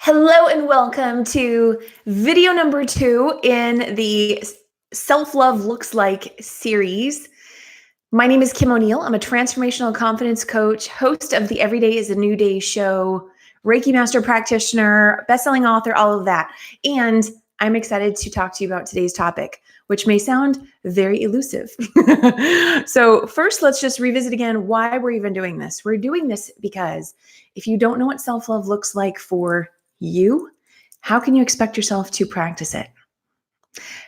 Hello and welcome to video number 2 in the Self-Love Looks Like series. My name is Kim O'Neill. I'm a transformational confidence coach, host of the Everyday is a New Day show, Reiki master practititioner, best-selling author, all of that. And I'm excited to talk to you about today's topic, which may sound very elusive. So first, let's just revisit again why we're even doing this. We're doing this because if you don't know what self-love looks like for you, how can you expect yourself to practice it?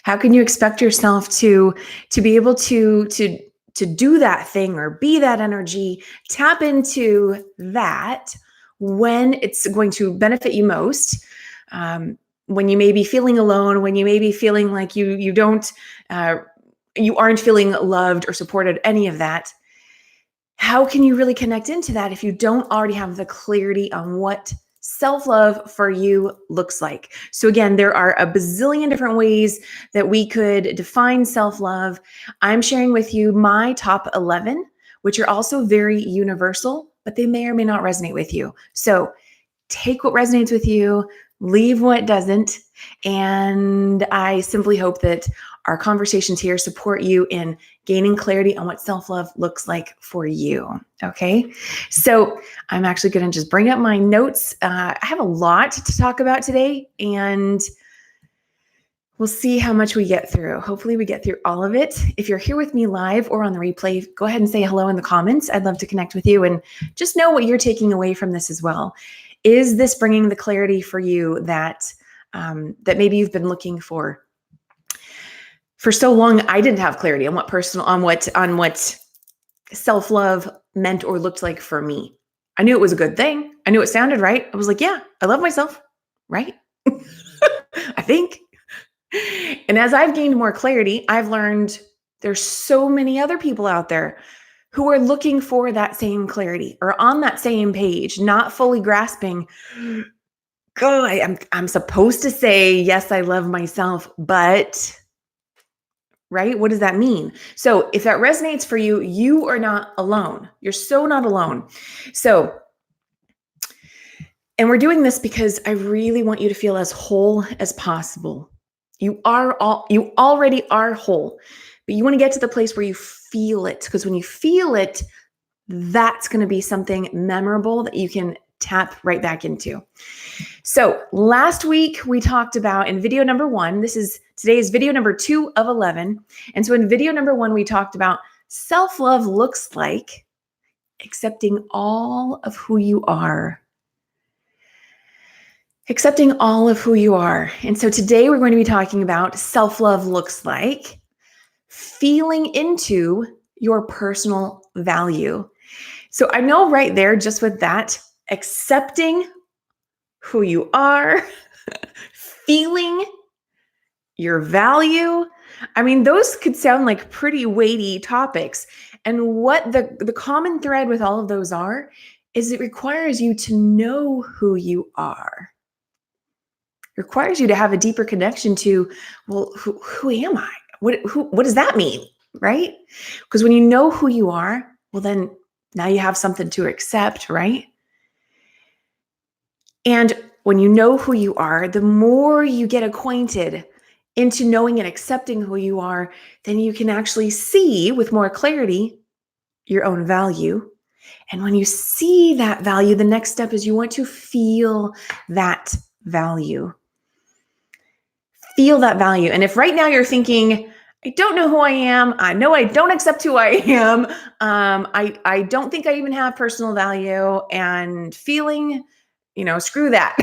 How can you expect yourself to be able to do that thing or be that energy, tap into that when it's going to benefit you most? When you may be feeling alone, when you may be feeling like you aren't feeling loved or supported, any of that. How can you really connect into that if you don't already have the clarity on what self-love for you looks like? So again, there are a bazillion different ways that we could define self-love. I'm sharing with you my top 11, which are also very universal, but they may or may not resonate with you. So take what resonates with you, leave what doesn't. And I simply hope that our conversations here support you in gaining clarity on what self-love looks like for you. Okay. So I'm actually going to just bring up my notes. I have a lot to talk about today, and we'll see how much we get through. Hopefully we get through all of it. If you're here with me live or on the replay, go ahead and say hello in the comments. I'd love to connect with you and just know what you're taking away from this as well. Is this bringing the clarity for you that maybe you've been looking for so long? I didn't have clarity on what self-love meant or looked like for me. I knew it was a good thing. I knew it sounded right. I was like, yeah, I love myself, right? I think. And as I've gained more clarity, I've learned there's so many other people out there who are looking for that same clarity or on that same page, not fully grasping, God, I'm supposed to say, yes, I love myself, but, right? What does that mean? So if that resonates for you, you are not alone. You're so not alone. So, and we're doing this because I really want you to feel as whole as possible. You already are whole, but you want to get to the place where you feel it, because when you feel it, that's going to be something memorable that you can tap right back into. So last week we talked about in video number 1, today is video number 2 of 11. And so in video number 1, we talked about self-love looks like accepting all of who you are. Accepting all of who you are. And so today we're going to be talking about self-love looks like feeling into your personal value. So I know right there, just with that, accepting who you are, feeling your value. I mean, those could sound like pretty weighty topics. And what the common thread with all of those is it requires you to know who you are. It requires you to have a deeper connection to, well, who am I? What does that mean, right? Because when you know who you are, well, then now you have something to accept, right? And when you know who you are, the more you get acquainted into knowing and accepting who you are, then you can actually see with more clarity your own value. And when you see that value, the next step is you want to feel that value. Feel that value. And if right now you're thinking, I don't know who I am, I know I don't accept who I am, I don't think I even have personal value, and feeling, screw that.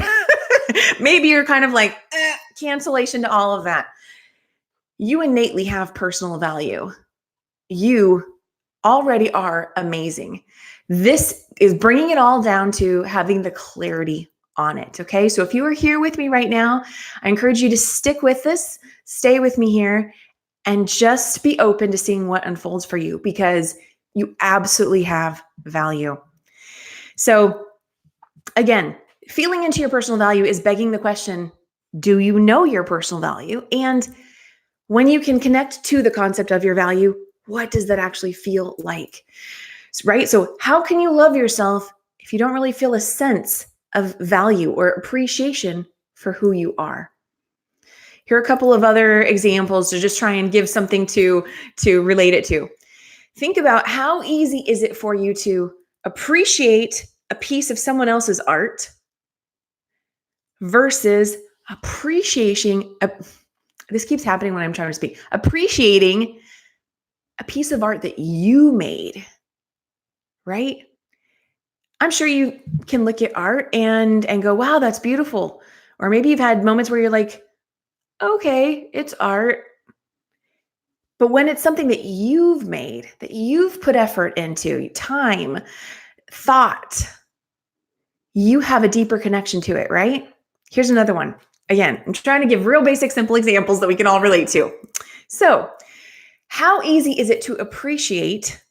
Maybe you're kind of like, cancellation to all of that. You innately have personal value. You already are amazing. This is bringing it all down to having the clarity on it. Okay. So if you are here with me right now, I encourage you to stick with this, stay with me here, and just be open to seeing what unfolds for you, because you absolutely have value. So again, feeling into your personal value is begging the question, do you know your personal value? And when you can connect to the concept of your value, what does that actually feel like? Right? So how can you love yourself if you don't really feel a sense of value or appreciation for who you are. Here are a couple of other examples to just try and give something to relate it to. Think about how easy is it for you to appreciate a piece of someone else's art versus appreciating, this keeps happening when I'm trying to speak, appreciating a piece of art that you made, right? I'm sure you can look at art and go, wow, that's beautiful. Or maybe you've had moments where you're like, okay, it's art. But when it's something that you've made, that you've put effort into, time, thought, you have a deeper connection to it, right? Here's another one. Again, I'm trying to give real basic, simple examples that we can all relate to. So, how easy is it to appreciate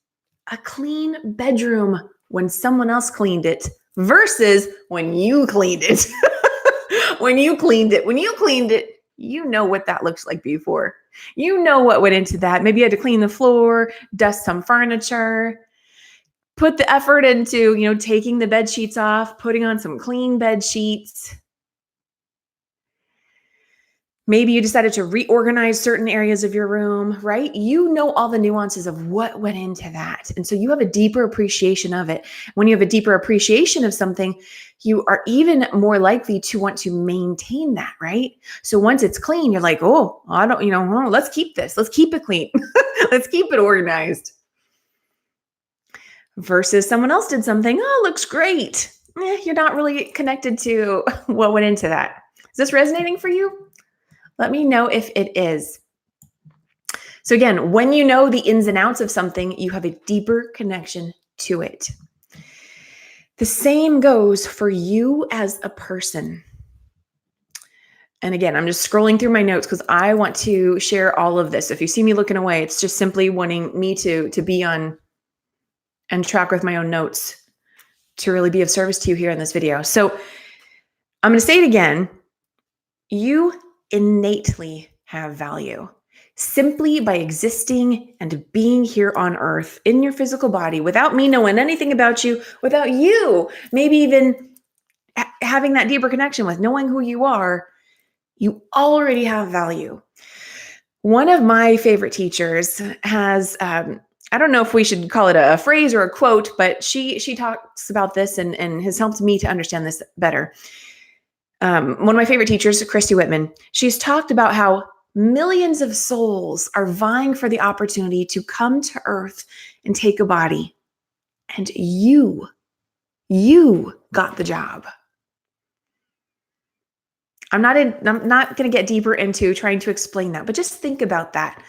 a clean bedroom when someone else cleaned it versus when you cleaned it? When you cleaned it, you know what that looks like before. You know what went into that. Maybe you had to clean the floor, dust some furniture, put the effort into, taking the bed sheets off, putting on some clean bed sheets. Maybe you decided to reorganize certain areas of your room, right? You know all the nuances of what went into that. And so you have a deeper appreciation of it. When you have a deeper appreciation of something, you are even more likely to want to maintain that, right? So once it's clean, you're like, oh, I don't, let's keep this. Let's keep it clean. Let's keep it organized. Versus someone else did something, oh, looks great. You're not really connected to what went into that. Is this resonating for you? Let me know if it is. So again, when you know the ins and outs of something, you have a deeper connection to it. The same goes for you as a person. And again, I'm just scrolling through my notes because I want to share all of this. If you see me looking away, it's just simply wanting me to be on and track with my own notes to really be of service to you here in this video. So I'm going to say it again. You innately have value. Simply by existing and being here on earth in your physical body without me knowing anything about you, without you maybe even having that deeper connection with knowing who you are, you already have value. One of my favorite teachers has, I don't know if we should call it a phrase or a quote, but she talks about this and has helped me to understand this better. One of my favorite teachers, Christy Whitman, she's talked about how millions of souls are vying for the opportunity to come to earth and take a body. And you got the job. I'm not going to get deeper into trying to explain that, but just think about that.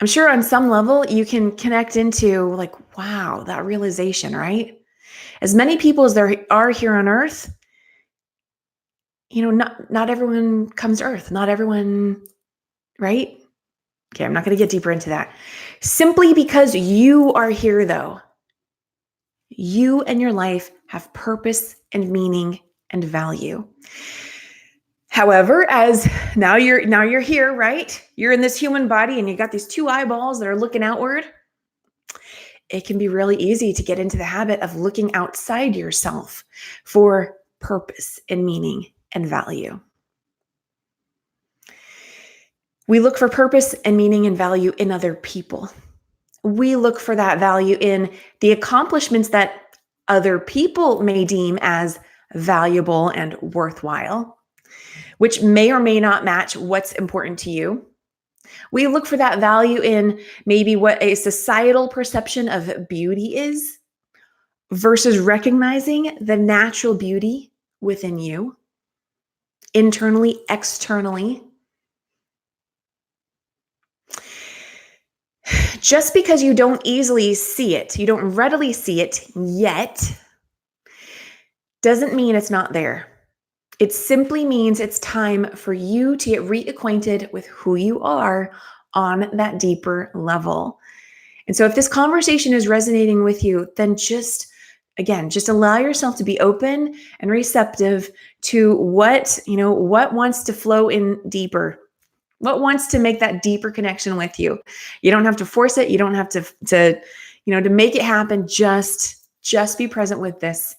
I'm sure on some level you can connect into like, wow, that realization, right? As many people as there are here on earth, not everyone comes to earth. Not everyone, right? Okay, I'm not going to get deeper into that. Simply because you are here, though, you and your life have purpose and meaning and value. However, as now you're here, right? You're in this human body and you got these two eyeballs that are looking outward. It can be really easy to get into the habit of looking outside yourself for purpose and meaning and value. We look for purpose and meaning and value in other people. We look for that value in the accomplishments that other people may deem as valuable and worthwhile, which may or may not match what's important to you. We look for that value in maybe what a societal perception of beauty is versus recognizing the natural beauty within you, internally, externally. Just because you don't easily see it, you don't readily see it yet, doesn't mean it's not there. It simply means it's time for you to get reacquainted with who you are on that deeper level. And so if this conversation is resonating with you, then just allow yourself to be open and receptive to what wants to flow in deeper. What wants to make that deeper connection with you? You don't have to force it. You don't have to make it happen. Just be present with this.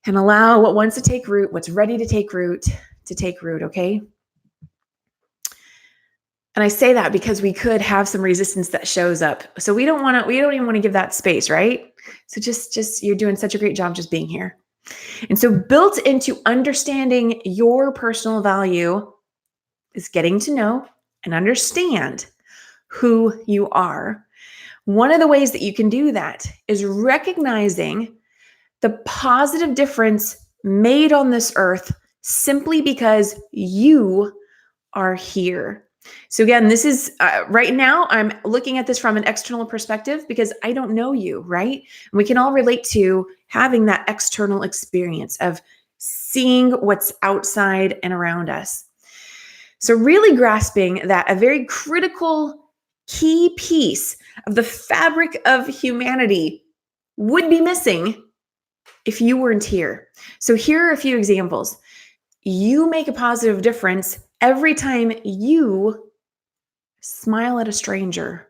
And allow what wants to take root, what's ready to take root, okay? And I say that because we could have some resistance that shows up. So we don't even want to give that space, right? So just you're doing such a great job just being here. And so built into understanding your personal value is getting to know and understand who you are. One of the ways that you can do that is recognizing the positive difference made on this earth simply because you are here. So again, this is right now, I'm looking at this from an external perspective because I don't know you, right? And we can all relate to having that external experience of seeing what's outside and around us. So really grasping that a very critical key piece of the fabric of humanity would be missing if you weren't here. So here are a few examples. You make a positive difference every time you smile at a stranger.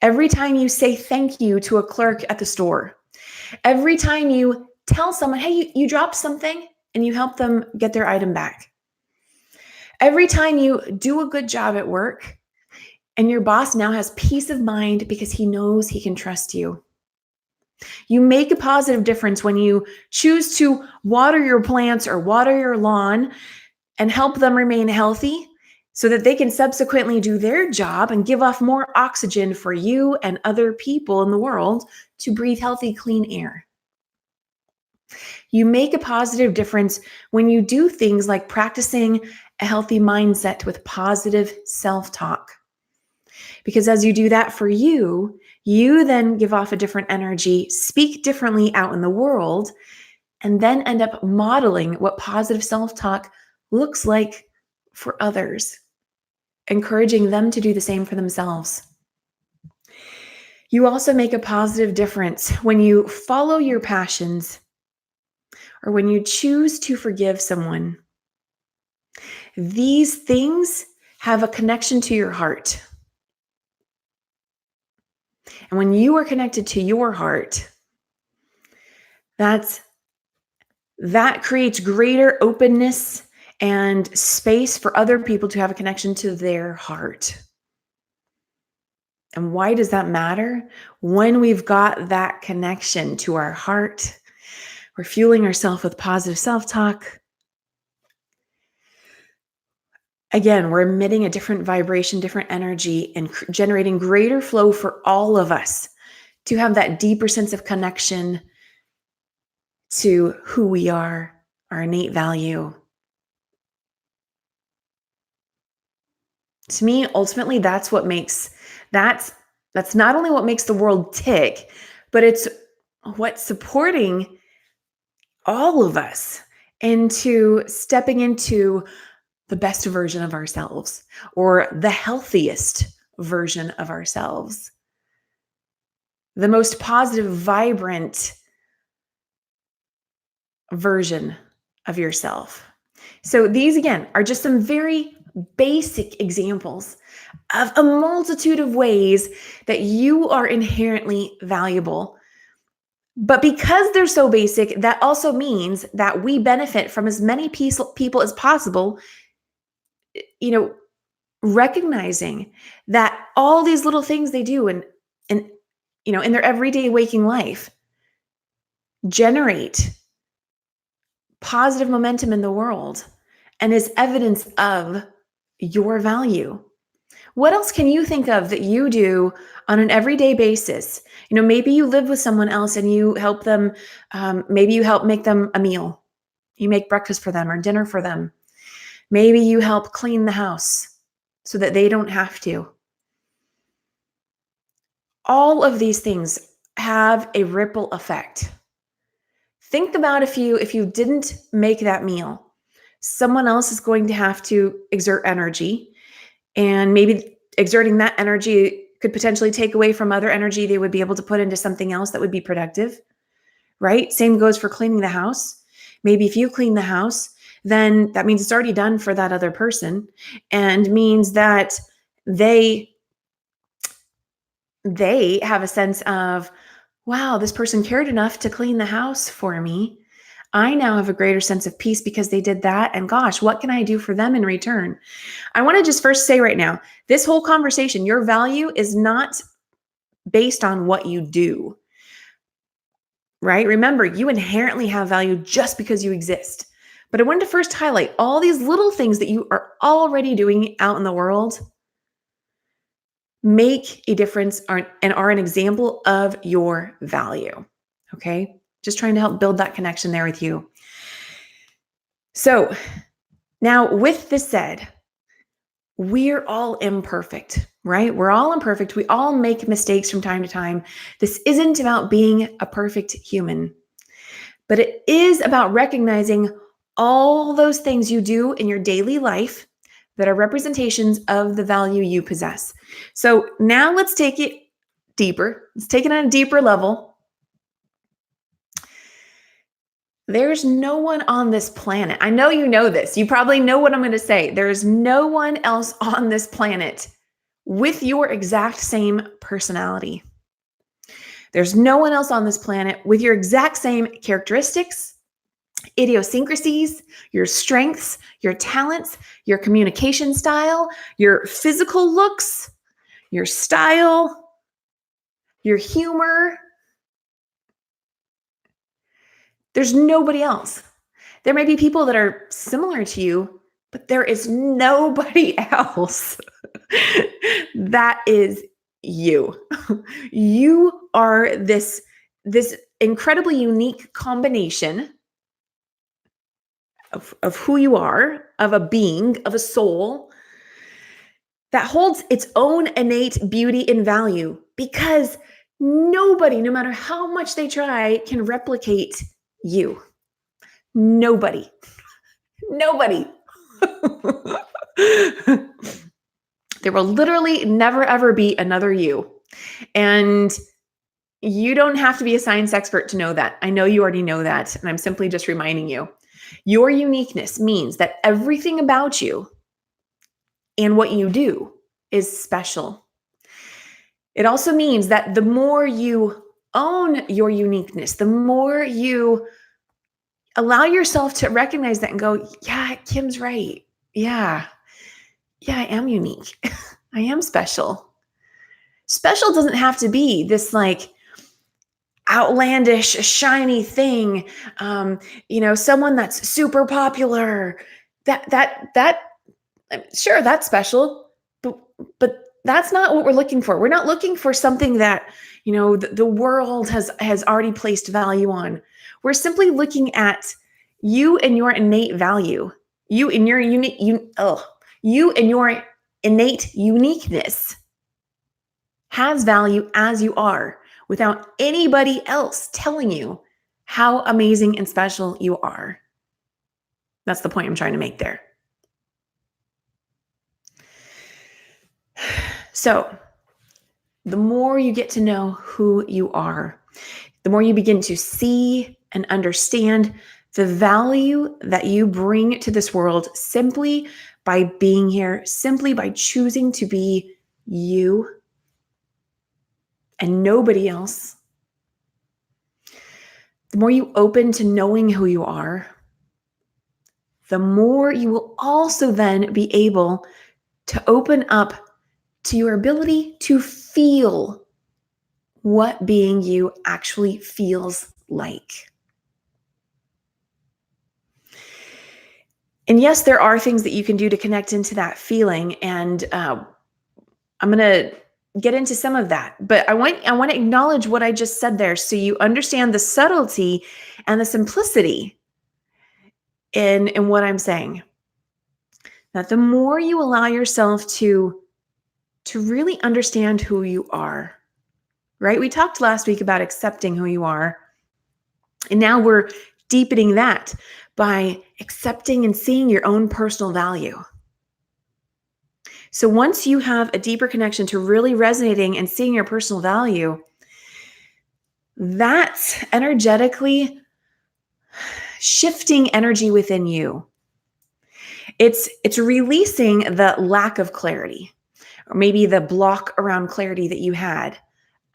Every time you say thank you to a clerk at the store. Every time you tell someone, hey, you dropped something, and you help them get their item back. Every time you do a good job at work and your boss now has peace of mind because he knows he can trust you. You make a positive difference when you choose to water your plants or water your lawn and help them remain healthy so that they can subsequently do their job and give off more oxygen for you and other people in the world to breathe healthy, clean air. You make a positive difference when you do things like practicing a healthy mindset with positive self-talk. Because as you do that for you, you then give off a different energy, speak differently out in the world, and then end up modeling what positive self-talk looks like for others, encouraging them to do the same for themselves. You also make a positive difference when you follow your passions or when you choose to forgive someone. These things have a connection to your heart. And when you are connected to your heart, that creates greater openness and space for other people to have a connection to their heart. And why does that matter? When we've got that connection to our heart, we're fueling ourselves with positive self-talk. Again, we're emitting a different vibration, different energy, and generating greater flow for all of us to have that deeper sense of connection to who we are, our innate value. To me, ultimately, that's not only what makes the world tick, but it's what's supporting all of us into stepping into the best version of ourselves or the healthiest version of ourselves, the most positive, vibrant version of yourself. So these, again, are just some very basic examples of a multitude of ways that you are inherently valuable. But because they're so basic, that also means that we benefit from as many people as possible, recognizing that all these little things they do and in their everyday waking life generate positive momentum in the world and is evidence of your value. What else can you think of that you do on an everyday basis? Maybe you live with someone else and you help them, maybe you help make them a meal. You make breakfast for them or dinner for them. Maybe you help clean the house so that they don't have to. All of these things have a ripple effect. Think about if you didn't make that meal, someone else is going to have to exert energy, and maybe exerting that energy could potentially take away from other energy they would be able to put into something else that would be productive, right? Same goes for cleaning the house. Maybe if you clean the house, then that means it's already done for that other person and means that they have a sense of, wow, this person cared enough to clean the house for me. I now have a greater sense of peace because they did that. And gosh, what can I do for them in return? I want to just first say right now, this whole conversation, your value is not based on what you do, right? Remember, you inherently have value just because you exist. But I wanted to first highlight all these little things that you are already doing out in the world make a difference and are an example of your value. Okay? Just trying to help build that connection there with you. So now with this said, we're all imperfect, right? We're all imperfect. We all make mistakes from time to time. This isn't about being a perfect human, but it is about recognizing all those things you do in your daily life that are representations of the value you possess. So now let's take it deeper. Let's take it on a deeper level. There's no one on this planet. I know you know this. You probably know what I'm going to say. There's no one else on this planet with your exact same personality. There's no one else on this planet with your exact same characteristics, idiosyncrasies, your strengths, your talents, your communication style, your physical looks, your style, your humor. There's nobody else. There may be people that are similar to you, but there is nobody else. That is you. You are this incredibly unique combination of who you are, of a being, of a soul that holds its own innate beauty and value, because nobody, no matter how much they try, can replicate you. Nobody. Nobody. There will literally never, ever be another you. And you don't have to be a science expert to know that. I know you already know that, and I'm simply just reminding you. Your uniqueness means that everything about you and what you do is special. It also means that the more you own your uniqueness, the more you allow yourself to recognize that and go, yeah, Kim's right. Yeah, I am unique. I am special. Special doesn't have to be this like outlandish, shiny thing. Someone that's super popular. That sure, that's special, but that's not what we're looking for. We're not looking for something that the world has already placed value on. We're simply looking at you and your innate value. You and your you and your innate uniqueness has value as you are, without anybody else telling you how amazing and special you are. That's the point I'm trying to make there. So, the more you get to know who you are, the more you begin to see and understand the value that you bring to this world simply by being here, simply by choosing to be you and nobody else. The more you open to knowing who you are, the more you will also then be able to open up to your ability to feel what being you actually feels like. And yes, there are things that you can do to connect into that feeling. And I'm going to get into some of that. But I want to acknowledge what I just said there so you understand the subtlety and the simplicity in what I'm saying. That the more you allow yourself to really understand who you are, right? We talked last week about accepting who you are. And now we're deepening that by accepting and seeing your own personal value. So once you have a deeper connection to really resonating and seeing your personal value, that's energetically shifting energy within you. It's releasing the lack of clarity, or maybe the block around clarity that you had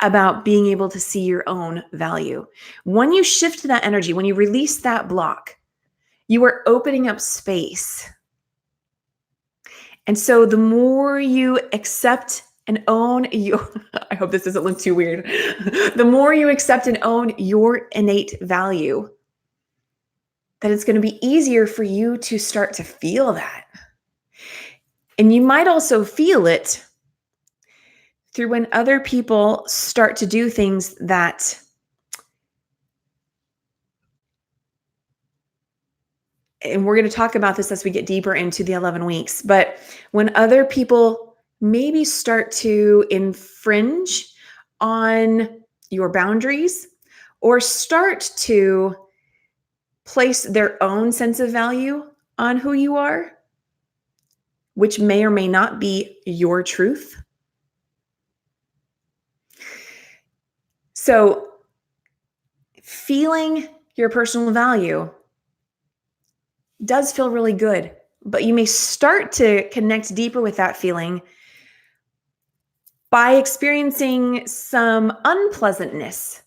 about being able to see your own value. When you shift that energy, when you release that block, you are opening up space. And so the more you accept and own your, I hope this doesn't look too weird. The more you accept and own your innate value, that it's going to be easier for you to start to feel that. And you might also feel it through when other people start to do things that, and we're going to talk about this as we get deeper into the 11 weeks, but when other people maybe start to infringe on your boundaries or start to place their own sense of value on who you are, which may or may not be your truth. So feeling your personal value does feel really good, but you may start to connect deeper with that feeling by experiencing some unpleasantness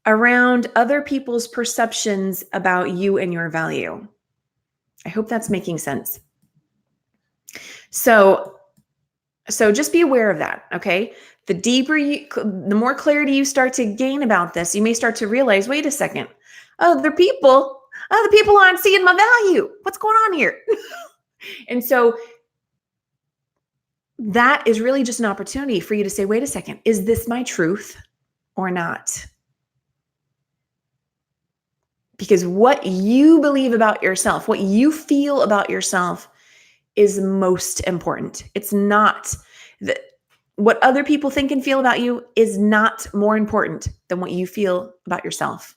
around other people's perceptions about you and your value. I hope that's making sense. So just be aware of that, okay? The more clarity you start to gain about this, you may start to realize, wait a second, other people aren't seeing my value. What's going on here? And so that is really just an opportunity for you to say, wait a second, is this my truth or not? Because what you believe about yourself, what you feel about yourself is most important. It's not what other people think and feel about you is not more important than what you feel about yourself.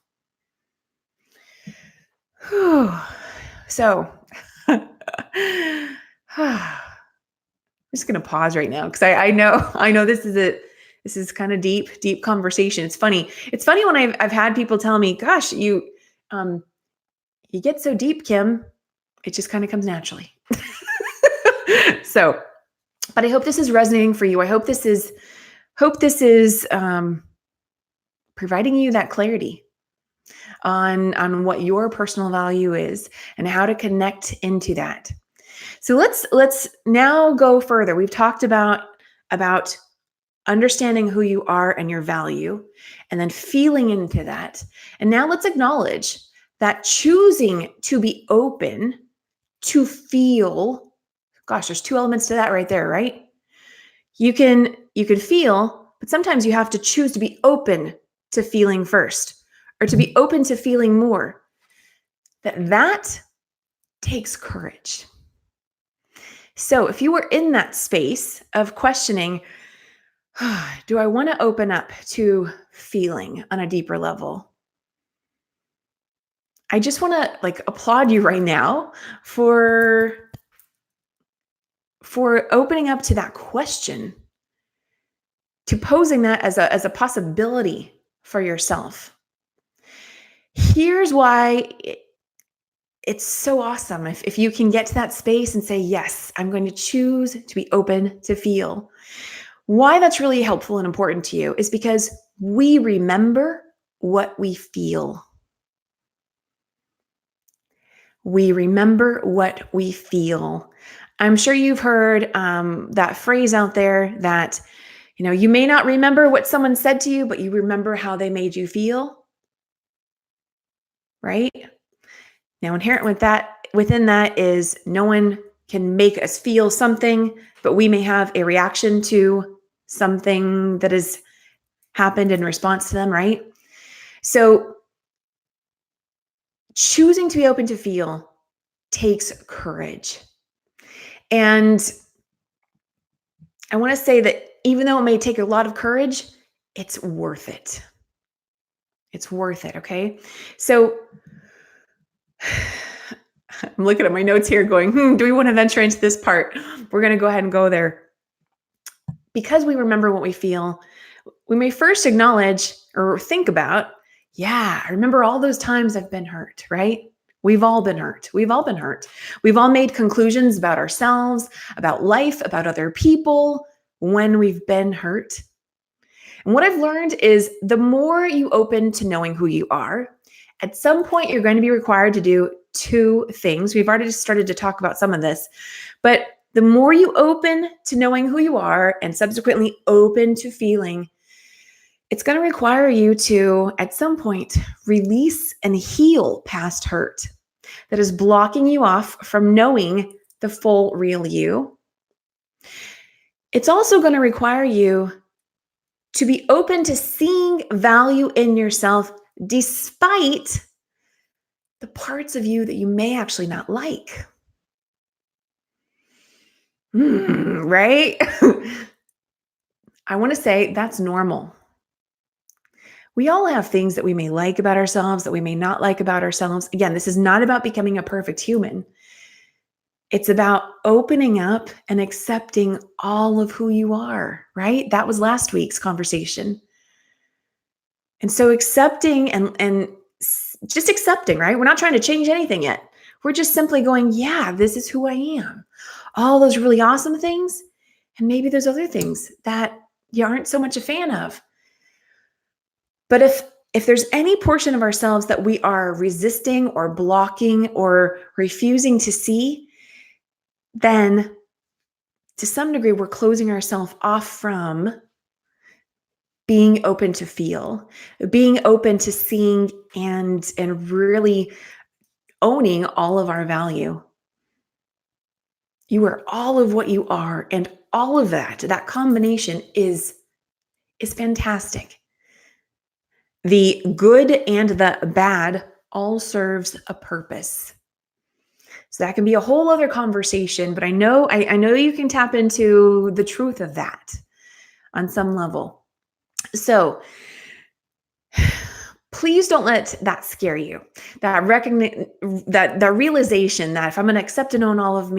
So I'm just going to pause right now because I know this is kind of deep conversation. It's funny when I've had people tell me, gosh, you get so deep, Kim, it just kind of comes naturally. So, but I hope this is resonating for you. I hope this is providing you that clarity on what your personal value is and how to connect into that. So let's now go further. We've talked about understanding who you are and your value, and then feeling into that. And now let's acknowledge that choosing to be open to feel, gosh, there's two elements to that right there, right? You can feel, but sometimes you have to choose to be open to feeling first, or to be open to feeling more. That takes courage. So if you were in that space of questioning, do I want to open up to feeling on a deeper level? I just want to applaud you right now for opening up to that question, to posing that as a possibility for yourself. Here's why it's so awesome if you can get to that space and say, yes, I'm going to choose to be open to feel. Why that's really helpful and important to you is because we remember what we feel. We remember what we feel. I'm sure you've heard that phrase out there that, you may not remember what someone said to you, but you remember how they made you feel. Right? Now, inherent within that is no one can make us feel something, but we may have a reaction to something that has happened in response to them, right? So choosing to be open to feel takes courage. And I want to say that even though it may take a lot of courage, it's worth it. It's worth it, okay? So I'm looking at my notes here going, do we want to venture into this part? We're going to go ahead and go there. Because we remember what we feel, we may first acknowledge or think about, I remember all those times I've been hurt, right? We've all been hurt. We've all been hurt. We've all made conclusions about ourselves, about life, about other people when we've been hurt. And what I've learned is the more you open to knowing who you are, at some point you're going to be required to do two things. We've already started to talk about some of this, but the more you open to knowing who you are and subsequently open to feeling, it's going to require you to, at some point, release and heal past hurt that is blocking you off from knowing the full real you. It's also going to require you to be open to seeing value in yourself despite the parts of you that you may actually not like. Right? I want to say that's normal. We all have things that we may like about ourselves, that we may not like about ourselves. Again, this is not about becoming a perfect human. It's about opening up and accepting all of who you are, right? That was last week's conversation. And so accepting and just accepting, right? We're not trying to change anything yet. We're just simply going, yeah, this is who I am. All those really awesome things, and maybe there's other things that you aren't so much a fan of. But if there's any portion of ourselves that we are resisting or blocking or refusing to see, then to some degree, we're closing ourselves off from being open to feel, being open to seeing and really owning all of our value. You are all of what you are, and all of that combination is fantastic. The good and the bad all serves a purpose. So that can be a whole other conversation, but I know you can tap into the truth of that on some level. So please don't let that scare you. That realization that if I'm going to accept and own all of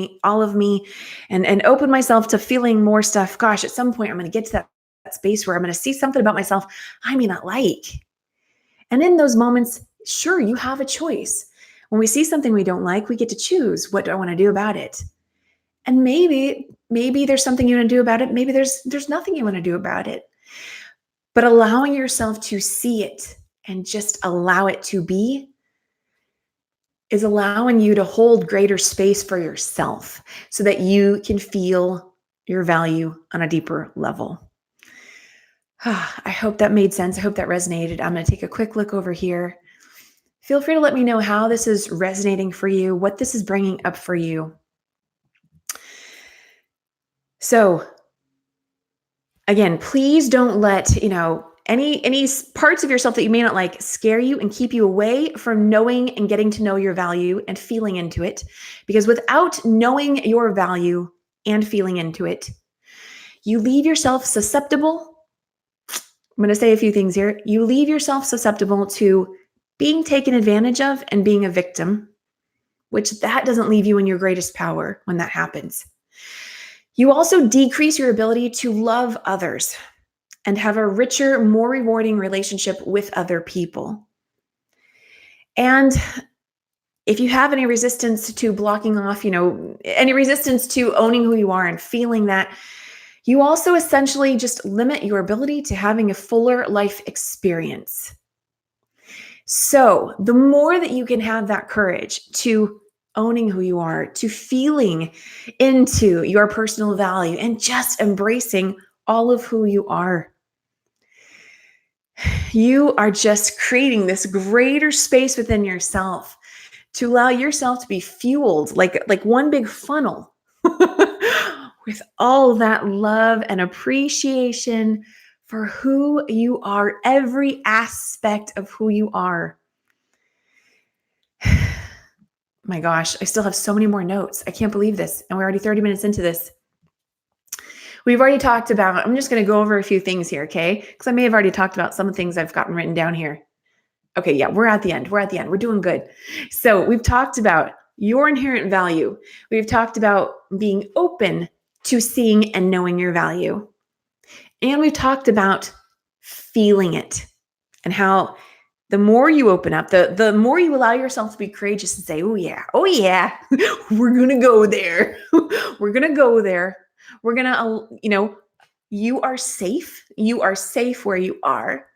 me and open myself to feeling more stuff, gosh, at some point I'm going to get to that space where I'm going to see something about myself I may not like. And in those moments, sure, you have a choice. When we see something we don't like, we get to choose, what do I want to do about it? And maybe there's something you want to do about it. Maybe there's nothing you want to do about it. But allowing yourself to see it and just allow it to be is allowing you to hold greater space for yourself so that you can feel your value on a deeper level. I hope that made sense. I hope that resonated. I'm going to take a quick look over here. Feel free to let me know how this is resonating for you, what this is bringing up for you. So again, please don't let, any parts of yourself that you may not like scare you and keep you away from knowing and getting to know your value and feeling into it. Because without knowing your value and feeling into it, you leave yourself susceptible. I'm going to say a few things here. You leave yourself susceptible to being taken advantage of and being a victim, which that doesn't leave you in your greatest power when that happens. You also decrease your ability to love others and have a richer, more rewarding relationship with other people. And if you have any resistance to blocking off, any resistance to owning who you are and feeling that, you also essentially just limit your ability to having a fuller life experience. So the more that you can have that courage to owning who you are, to feeling into your personal value and just embracing all of who you are, you are just creating this greater space within yourself to allow yourself to be fueled like one big funnel with all that love and appreciation for who you are, every aspect of who you are. My gosh, I still have so many more notes. I can't believe this. And we're already 30 minutes into this. We've already talked about, I'm just going to go over a few things here, okay? Because I may have already talked about some of the things I've gotten written down here. Okay, yeah, we're at the end. We're doing good. So we've talked about your inherent value. We've talked about being open to seeing and knowing your value. And we've talked about feeling it and how the more you open up, the more you allow yourself to be courageous and say, oh yeah, we're going to go there. We're going to go there. We're going to, You are safe. You are safe where you are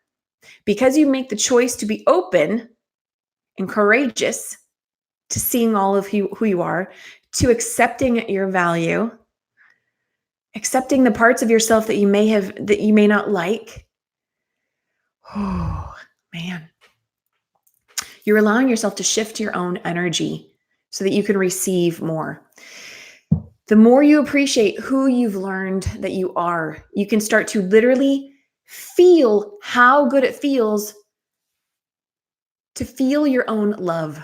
because you make the choice to be open and courageous to seeing all of who you are, to accepting your value, accepting the parts of yourself that you may not like. Oh, man. You're allowing yourself to shift your own energy so that you can receive more. The more you appreciate who you've learned that you are, you can start to literally feel how good it feels to feel your own love.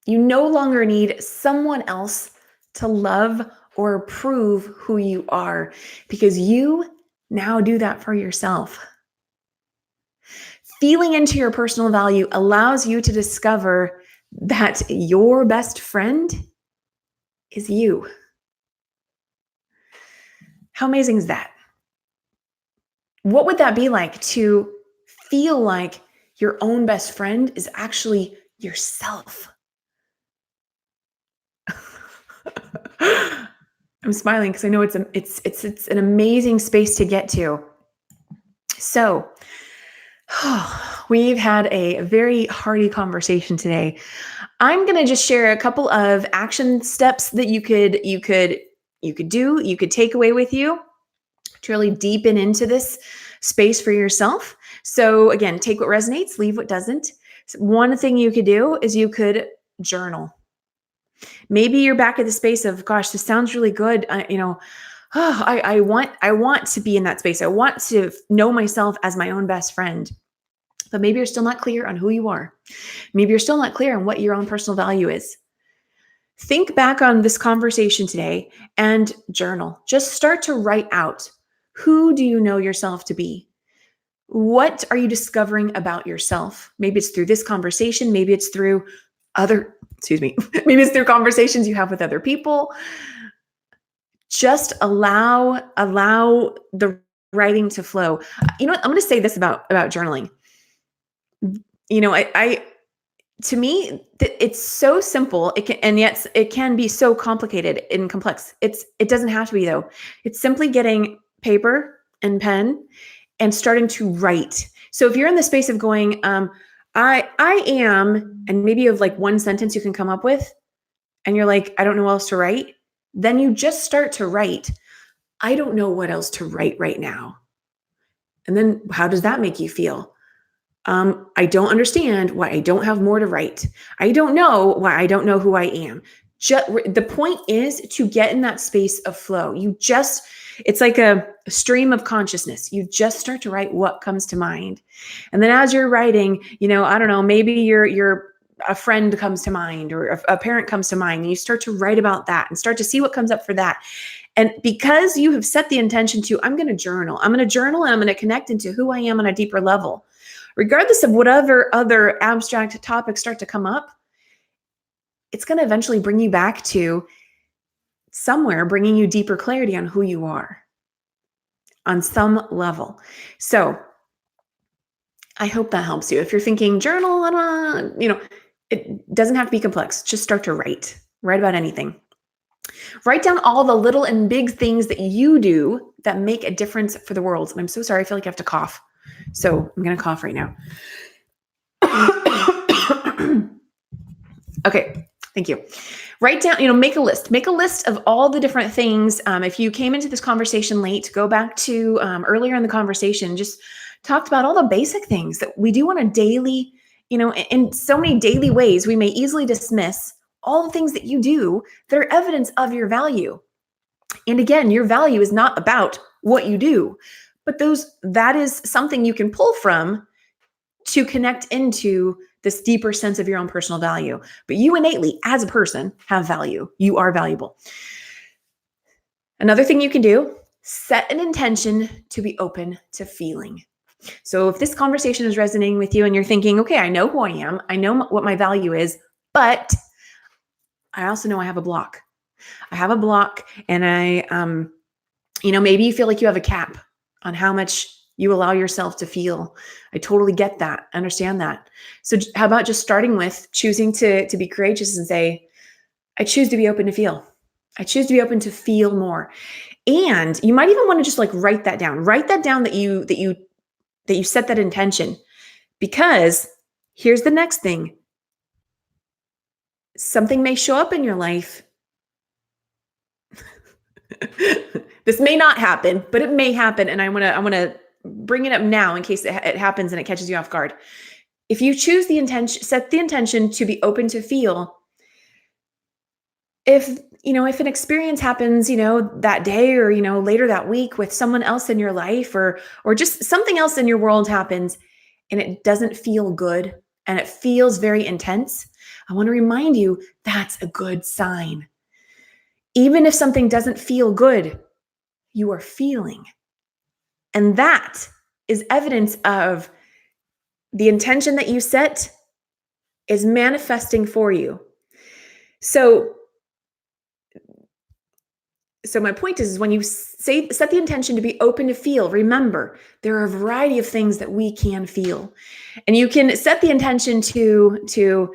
You no longer need someone else to love or approve who you are because you now do that for yourself. Feeling into your personal value allows you to discover that your best friend is you. How amazing is that? What would that be like to feel like your own best friend is actually yourself? I'm smiling because I know it's an amazing space to get to. So, we've had a very hearty conversation today. I'm going to just share a couple of action steps that you could do, you could take away with you to really deepen into this space for yourself. So again, take what resonates, leave what doesn't. So one thing you could do is you could journal. Maybe you're back at the space of, gosh, this sounds really good. I want to be in that space. I want to know myself as my own best friend. But maybe you're still not clear on who you are. Maybe you're still not clear on what your own personal value is. Think back on this conversation today and journal. Just start to write out, who do you know yourself to be? What are you discovering about yourself? Maybe it's through this conversation. Maybe it's through maybe it's through conversations you have with other people. Just allow the writing to flow. You know what? I'm going to say this about journaling. You know, to me, it's so simple. And yet it can be so complicated and complex. It doesn't have to be though. It's simply getting paper and pen and starting to write. So if you're in the space of going, I am, and maybe you have like one sentence you can come up with, and you're like, I don't know what else to write. Then you just start to write. I don't know what else to write right now. And then how does that make you feel? I don't understand why I don't have more to write. I don't know why I don't know who I am. The point is to get in that space of flow. It's like a stream of consciousness. You just start to write what comes to mind. And then as you're writing, I don't know, maybe a friend comes to mind or a parent comes to mind, and you start to write about that and start to see what comes up for that. And because you have set the intention to, I'm going to journal and I'm going to connect into who I am on a deeper level. Regardless of whatever other abstract topics start to come up, it's going to eventually bring you back to somewhere, bringing you deeper clarity on who you are on some level. So I hope that helps you. If you're thinking journal, it doesn't have to be complex. Just start to write about anything. Write down all the little and big things that you do that make a difference for the world. And I'm so sorry. I feel like I have to cough. So I'm going to cough right now. Okay. Thank you. Write down, make a list. Make a list of all the different things. If you came into this conversation late, go back to earlier in the conversation, just talked about all the basic things that we do on a daily, in so many daily ways. We may easily dismiss all the things that you do that are evidence of your value. And again, your value is not about what you do, but that is something you can pull from to connect into this deeper sense of your own personal value. But you innately, as a person, have value. You are valuable. Another thing you can do, set an intention to be open to feeling. So if this conversation is resonating with you and you're thinking, okay, I know who I am, I know what my value is, but I also know I have a block. I have a block, and maybe you feel like you have a cap on how much you allow yourself to feel. I totally get that. Understand that. So how about just starting with choosing to be courageous and say, I choose to be open to feel. I choose to be open to feel more. And you might even want to just like write that down. Write that down that you set that intention. Because here's the next thing. Something may show up in your life. This may not happen, but it may happen. And I want to bring it up now in case it happens and it catches you off guard. If you choose the intention, set the intention to be open to feel, if an experience happens, that day or, later that week with someone else in your life or just something else in your world happens and it doesn't feel good and it feels very intense, I want to remind you that's a good sign. Even if something doesn't feel good, you are feeling. And that is evidence of the intention that you set is manifesting for you. So my point is when you set the intention to be open to feel, remember, there are a variety of things that we can feel. And you can set the intention to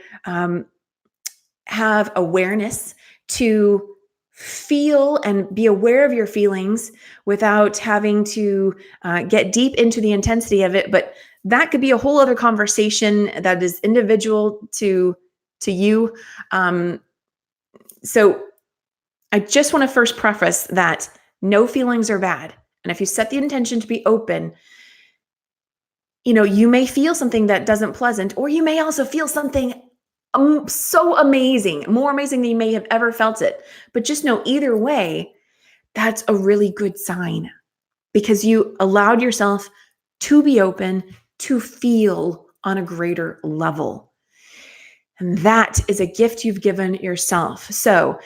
have awareness, to feel and be aware of your feelings without having to get deep into the intensity of it. But that could be a whole other conversation that is individual to you. So I just want to first preface that no feelings are bad. And if you set the intention to be open, you may feel something that doesn't pleasant, or you may also feel something so amazing, more amazing than you may have ever felt it. But just know either way, that's a really good sign because you allowed yourself to be open, to feel on a greater level. And that is a gift you've given yourself. So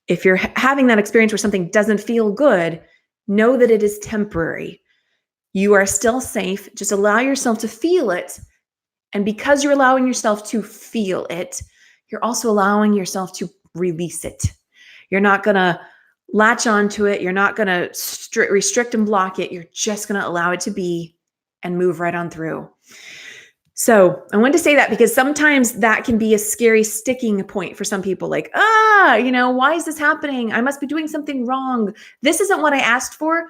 if you're having that experience where something doesn't feel good, know that it is temporary. You are still safe. Just allow yourself to feel it. And because you're allowing yourself to feel it, you're also allowing yourself to release it. You're not going to latch onto it. You're not going to restrict and block it. You're just going to allow it to be and move right on through. So I wanted to say that because sometimes that can be a scary sticking point for some people. Like, why is this happening? I must be doing something wrong. This isn't what I asked for.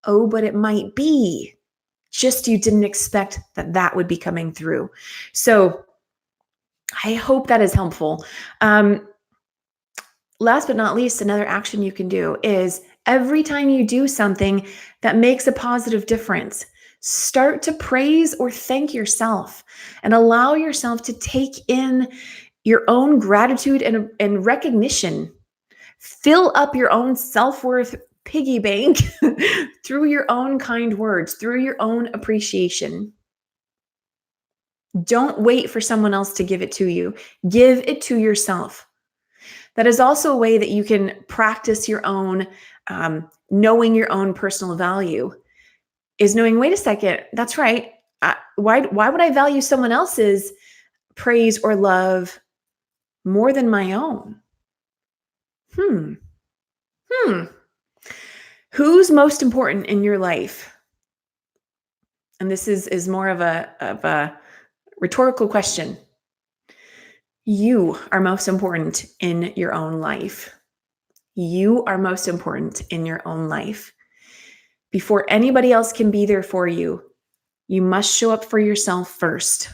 Oh, but it might be. Just you didn't expect that would be coming through. So I hope that is helpful. Last but not least, another action you can do is every time you do something that makes a positive difference, start to praise or thank yourself and allow yourself to take in your own gratitude and recognition. Fill up your own self-worth piggy bank through your own kind words, through your own appreciation. Don't wait for someone else to give it to you. Give it to yourself. That is also a way that you can practice your own, knowing your own personal value, is knowing, wait a second, that's right. Why would I value someone else's praise or love more than my own? Who's most important in your life? And this is more of a rhetorical question. You are most important in your own life. You are most important in your own life. Before anybody else can be there for you, you must show up for yourself first.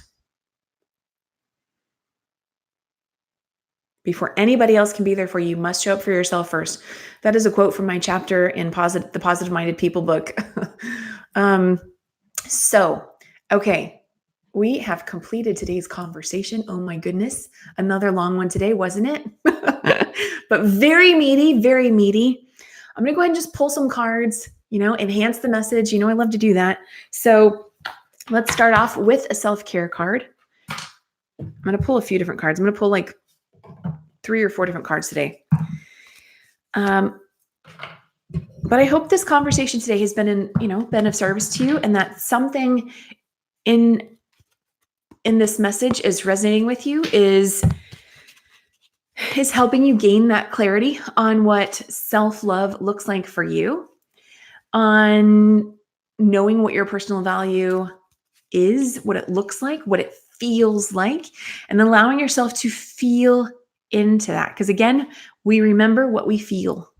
Before anybody else can be there for you, you must show up for yourself first. That is a quote from my chapter in the Positive Minded People book. Okay, we have completed today's conversation. Oh my goodness, another long one today, wasn't it? But very meaty, very meaty. I'm going to go ahead and just pull some cards, enhance the message. I love to do that. So let's start off with a self-care card. I'm going to pull a few different cards. I'm going to pull like 3 or 4 different cards today. But I hope this conversation today has been been of service to you, and that something in this message is resonating with you, is helping you gain that clarity on what self-love looks like for you, on knowing what your personal value is, what it looks like, what it feels like, and allowing yourself to feel into that. Because again, we remember what we feel.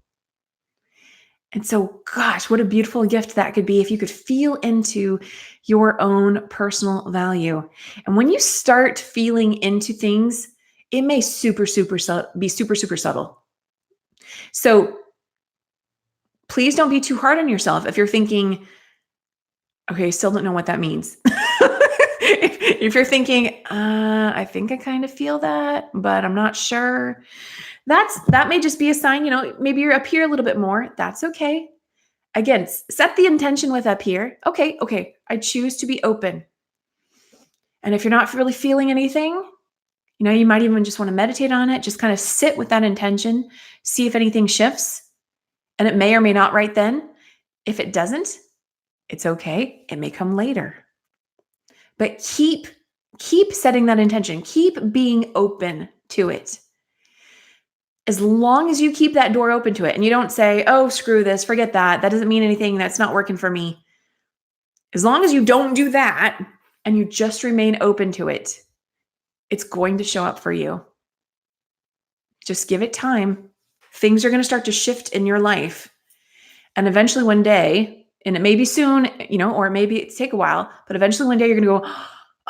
And so, gosh, what a beautiful gift that could be if you could feel into your own personal value. And when you start feeling into things, it may be super subtle. So please don't be too hard on yourself if you're thinking, okay, still don't know what that means. if you're thinking, I think I kind of feel that, but I'm not sure. That may just be a sign, maybe you're up here a little bit more. That's okay. Again, set the intention with up here. Okay, I choose to be open. And if you're not really feeling anything, you might even just want to meditate on it. Just kind of sit with that intention, see if anything shifts. And it may or may not right then. If it doesn't, it's okay. It may come later. But keep setting that intention. Keep being open to it. As long as you keep that door open to it and you don't say, oh, screw this, forget that. That doesn't mean anything. That's not working for me. As long as you don't do that and you just remain open to it, it's going to show up for you. Just give it time. Things are going to start to shift in your life. And eventually one day, and it may be soon, or maybe it take a while, but eventually one day you're going to go,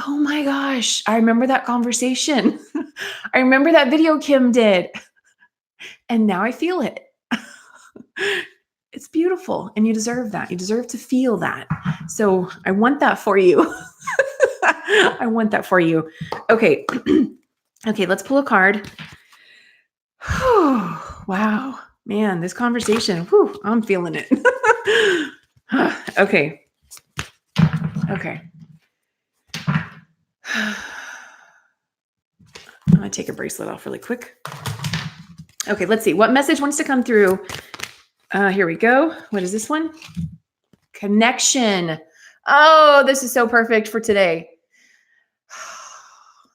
oh my gosh, I remember that conversation. I remember that video Kim did. And now I feel it. It's beautiful. And you deserve that. You deserve to feel that. So I want that for you. I want that for you. Okay. Okay, let's pull a card. Wow. Man, this conversation, I'm feeling it. Okay. I'm going to take a bracelet off really quick. Okay, let's see. What message wants to come through? Here we go. What is this one? Connection. Oh, this is so perfect for today.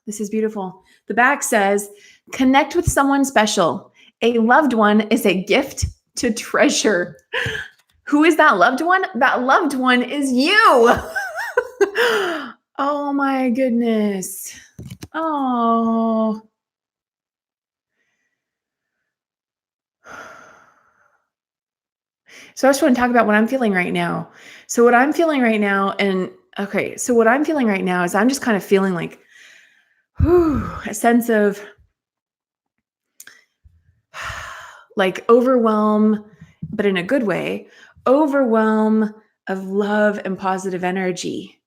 This is beautiful. The back says, connect with someone special. A loved one is a gift to treasure. Who is that loved one? That loved one is you. Oh my goodness. Oh. So I just want to talk about what I'm feeling right now. So what I'm feeling right now, what I'm feeling right now is I'm just kind of feeling like a sense of like overwhelm, but in a good way, overwhelm of love and positive energy.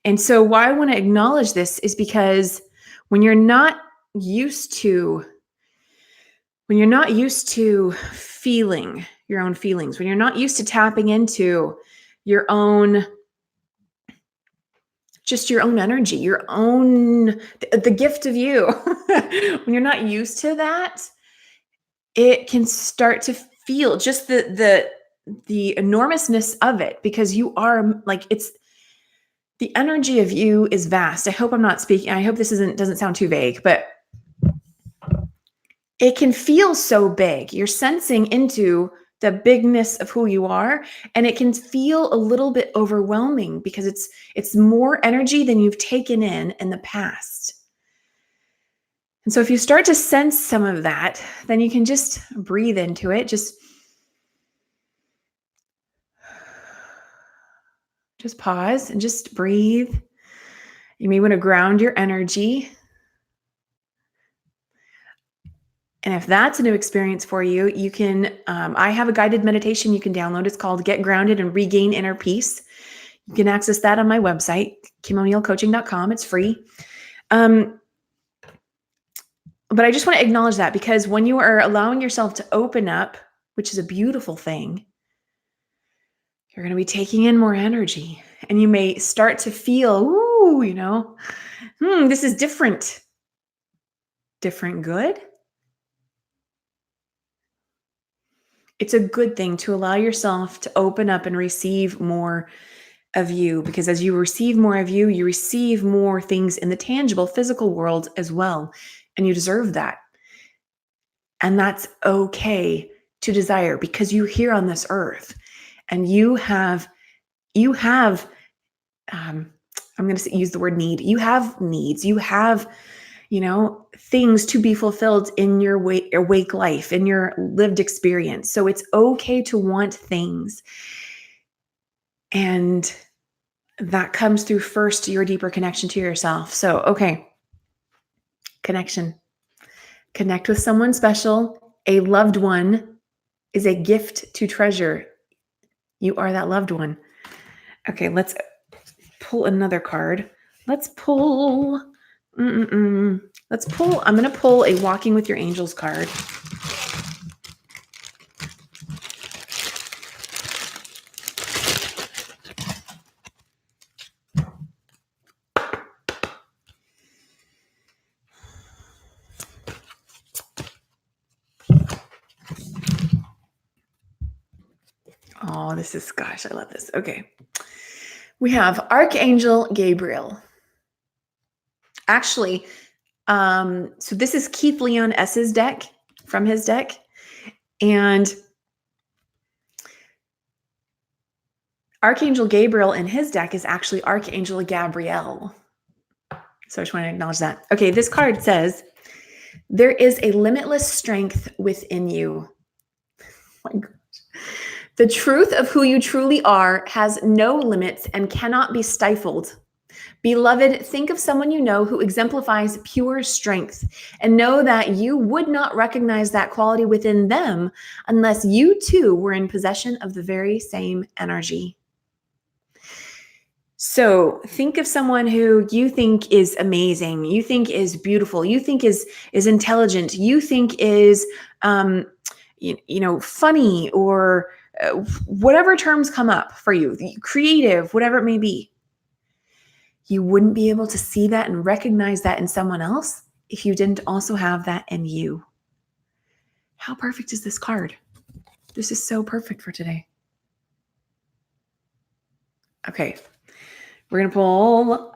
And so why I want to acknowledge this is because when you're not used to feeling your own feelings, when you're not used to tapping into your own energy, the gift of you, when you're not used to that, it can start to feel just the enormousness of it, because you are the energy of you is vast. I hope this doesn't sound too vague, but it can feel so big. You're sensing into the bigness of who you are, and it can feel a little bit overwhelming because it's more energy than you've taken in the past. And so if you start to sense some of that, then you can just breathe into it. Just pause and just breathe. You may want to ground your energy. And if that's a new experience for you, you can, I have a guided meditation you can download. It's called Get Grounded and Regain Inner Peace. You can access that on my website, KimO'NeillCoaching.com. It's free. But I just want to acknowledge that, because when you are allowing yourself to open up, which is a beautiful thing, you're going to be taking in more energy, and you may start to feel, this is different. Different good? It's a good thing to allow yourself to open up and receive more of you, because as you receive more of you, you receive more things in the tangible physical world as well. And you deserve that. And that's okay to desire, because you're here on this earth and you have, I'm going to use the word need. You have needs. You have things to be fulfilled in your awake life, in your lived experience. So it's okay to want things. And that comes through first your deeper connection to yourself. So, okay, connection. Connect with someone special. A loved one is a gift to treasure. You are that loved one. Okay, let's pull another card. Let's pull. I'm going to pull a Walking with Your Angels card. Oh, gosh, I love this. Okay. We have Archangel Gabriel. Actually, so this is Keith Leon S's deck, from his deck. And Archangel Gabriel in his deck is actually Archangel Gabriel. So I just want to acknowledge that. Okay, this card says, there is a limitless strength within you. Oh my gosh. The truth of who you truly are has no limits and cannot be stifled. Beloved, think of someone you know who exemplifies pure strength, and know that you would not recognize that quality within them unless you too were in possession of the very same energy. So think of someone who you think is amazing, you think is beautiful, you think is intelligent, you think is funny, or whatever terms come up for you, creative, whatever it may be. You wouldn't be able to see that and recognize that in someone else if you didn't also have that in you. How perfect is this card? This is so perfect for today. Okay, we're going to pull,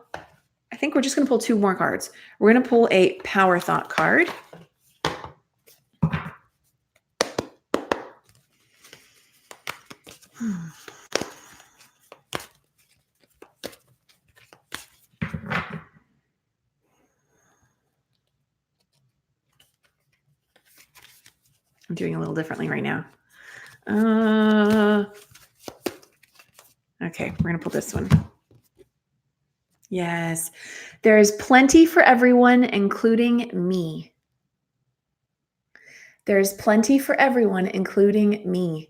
I think we're just going to pull two more cards. We're going to pull a Power Thought card. I'm doing a little differently right now. Okay, we're going to pull this one. Yes, there is plenty for everyone, including me. There's plenty for everyone, including me.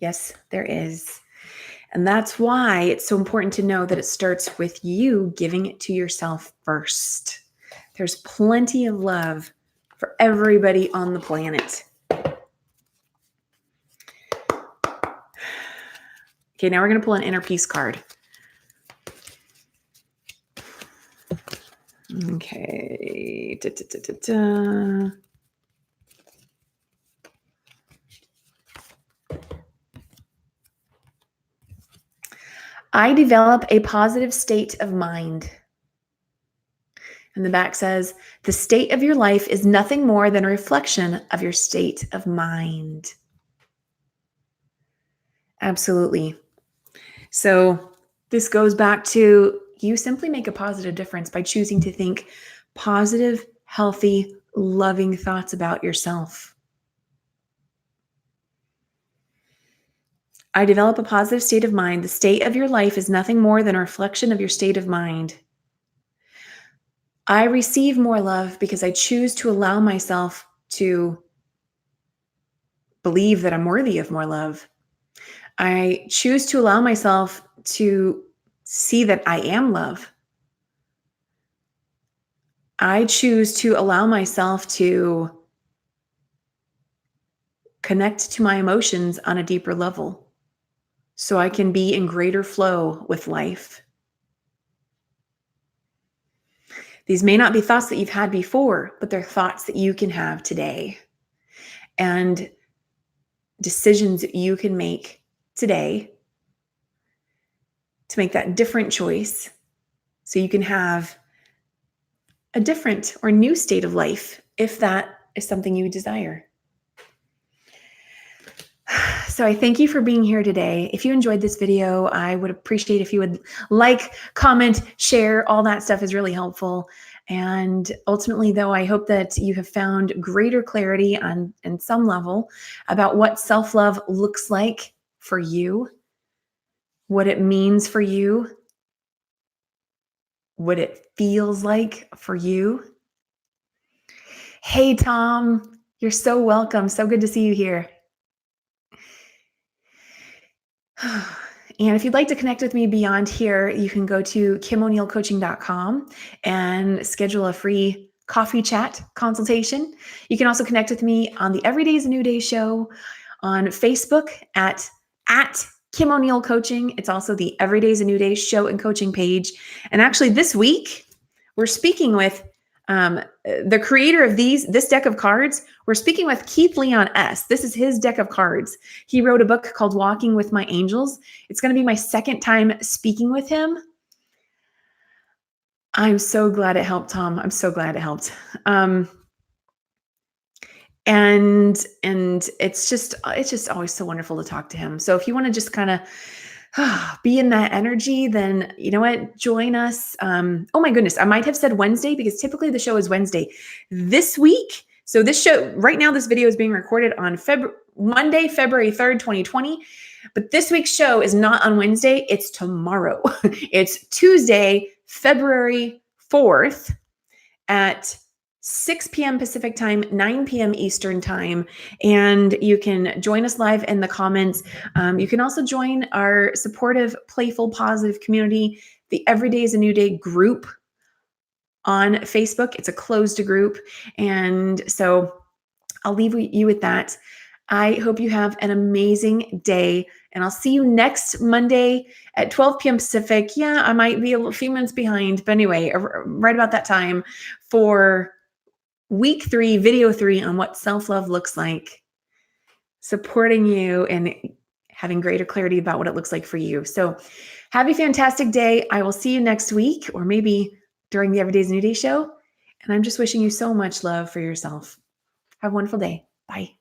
Yes, there is. And that's why it's so important to know that it starts with you giving it to yourself first. There's plenty of love for everybody on the planet. Okay, now we're going to pull an Inner Peace card. Okay. I develop a positive state of mind. And the back says, the state of your life is nothing more than a reflection of your state of mind. Absolutely. So this goes back to you simply make a positive difference by choosing to think positive, healthy, loving thoughts about yourself. I develop a positive state of mind. The state of your life is nothing more than a reflection of your state of mind. I receive more love because I choose to allow myself to believe that I'm worthy of more love. I choose to allow myself to see that I am love. I choose to allow myself to connect to my emotions on a deeper level so I can be in greater flow with life. These may not be thoughts that you've had before, but they're thoughts that you can have today, and decisions that you can make today to make that different choice so you can have a different or new state of life if that is something you desire. So I thank you for being here today. If you enjoyed this video, I would appreciate if you would like, comment, share. All that stuff is really helpful. And ultimately, though, I hope that you have found greater clarity on some level about what self-love looks like for you, what it means for you, what it feels like for you. Hey, Tom, you're so welcome. So good to see you here. And if you'd like to connect with me beyond here, you can go to kimoneilcoaching.com and schedule a free coffee chat consultation. You can also connect with me on the Every Day is a New Day show on Facebook at Kim O'Neill Coaching. It's also the Every Day is a New Day show and coaching page. And actually this week, we're speaking with the creator of this deck of cards. We're speaking with Keith Leon S. This is his deck of cards. He wrote a book called Walking with My Angels. It's going to be my second time speaking with him. I'm so glad it helped, Tom. I'm so glad it helped. And it's just always so wonderful to talk to him. So if you want to just kind of be in that energy, then you know what? Join us. Oh my goodness, I might have said Wednesday because typically the show is Wednesday. This week, so this show right now, this video is being recorded on Monday, February 3rd, 2020. But this week's show is not on Wednesday, it's tomorrow. It's Tuesday, February 4th at 6 p.m. Pacific time, 9 p.m. Eastern time. And you can join us live in the comments. You can also join our supportive, playful, positive community, the Every Day is a New Day group on Facebook. It's a closed group. And so I'll leave you with that. I hope you have an amazing day, and I'll see you next Monday at 12 p.m. Pacific. Yeah, I might be a few minutes behind, but anyway, right about that time for week 3, video 3 on what self-love looks like, supporting you and having greater clarity about what it looks like for you. So have a fantastic day. I will see you next week, or maybe during the Every Day is a New Day show. And I'm just wishing you so much love for yourself. Have a wonderful day. Bye.